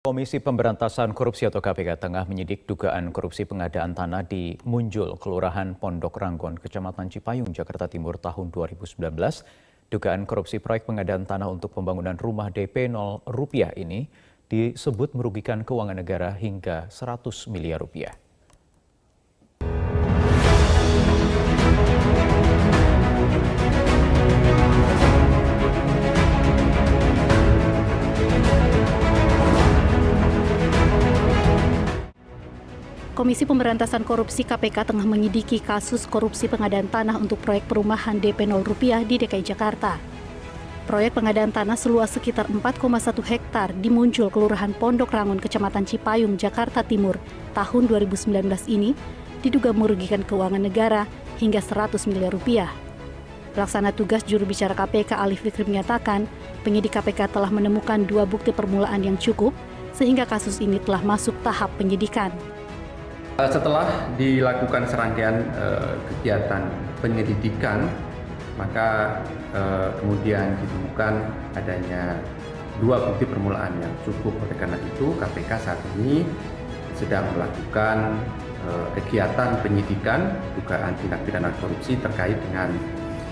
Komisi Pemberantasan Korupsi atau KPK tengah menyidik dugaan korupsi pengadaan tanah di Munjul, Kelurahan Pondok Ranggon, Kecamatan Cipayung, Jakarta Timur tahun 2019. Dugaan korupsi proyek pengadaan tanah untuk pembangunan rumah DP 0 rupiah ini disebut merugikan keuangan negara hingga 100 miliar rupiah. Komisi Pemberantasan Korupsi KPK tengah menyidiki kasus korupsi pengadaan tanah untuk proyek perumahan DP 0 rupiah di DKI Jakarta. Proyek pengadaan tanah seluas sekitar 4,1 hektar di Munjul, Kelurahan Pondok Ranggon, Kecamatan Cipayung, Jakarta Timur tahun 2019 ini diduga merugikan keuangan negara hingga 100 miliar rupiah. Pelaksana tugas juru bicara KPK Ali Fikri menyatakan, penyidik KPK telah menemukan 2 bukti permulaan yang cukup sehingga kasus ini telah masuk tahap penyidikan. Setelah dilakukan serangkaian kegiatan penyelidikan, maka kemudian ditemukan adanya 2 bukti permulaan yang cukup. Oleh karena itu, KPK saat ini sedang melakukan kegiatan penyidikan dugaan tindak pidana korupsi terkait dengan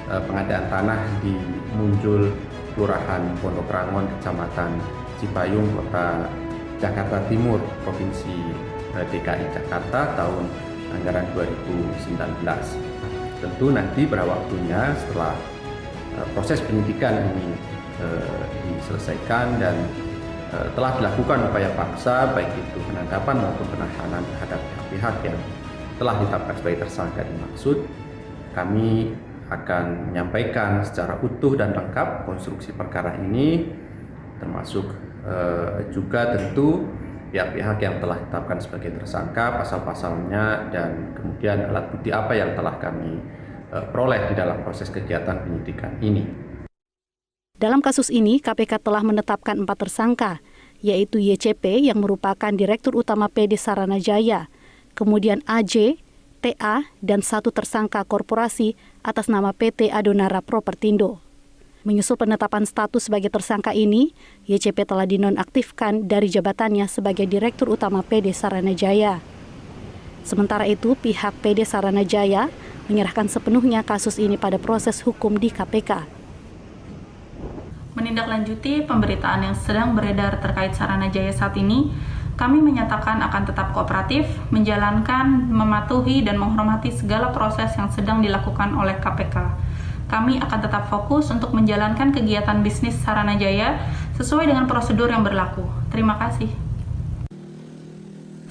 pengadaan tanah di Munjul, Kelurahan Pondok Ranggon, Kecamatan Cipayung, Kota Jakarta Timur, Provinsi DKI Jakarta tahun anggaran 2019. Tentu nanti pada waktunya setelah proses penyidikan ini diselesaikan dan telah dilakukan upaya paksa baik itu penangkapan maupun penahanan terhadap pihak yang telah ditetapkan sebagai tersangka dimaksud, kami akan menyampaikan secara utuh dan lengkap konstruksi perkara ini, termasuk juga tentu pihak-pihak yang telah ditetapkan sebagai tersangka, pasal-pasalnya, dan kemudian alat bukti apa yang telah kami peroleh di dalam proses kegiatan penyidikan ini. Dalam kasus ini, KPK telah menetapkan 4 tersangka, yaitu YCP yang merupakan Direktur Utama PD Saranajaya, kemudian AJ, TA, dan 1 tersangka korporasi atas nama PT Adonara Propertindo. Menyusul penetapan status sebagai tersangka ini, YCP telah dinonaktifkan dari jabatannya sebagai Direktur Utama PD Saranajaya. Sementara itu, pihak PD Saranajaya menyerahkan sepenuhnya kasus ini pada proses hukum di KPK. Menindaklanjuti pemberitaan yang sedang beredar terkait Saranajaya saat ini, kami menyatakan akan tetap kooperatif, menjalankan, mematuhi, dan menghormati segala proses yang sedang dilakukan oleh KPK. Kami akan tetap fokus untuk menjalankan kegiatan bisnis Saranajaya sesuai dengan prosedur yang berlaku. Terima kasih.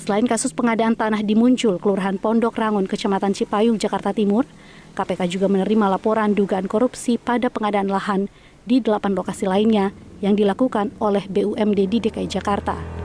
Selain kasus pengadaan tanah di Munjul, Kelurahan Pondok Ranggon, Kecamatan Cipayung, Jakarta Timur, KPK juga menerima laporan dugaan korupsi pada pengadaan lahan di 8 lokasi lainnya yang dilakukan oleh BUMD di DKI Jakarta.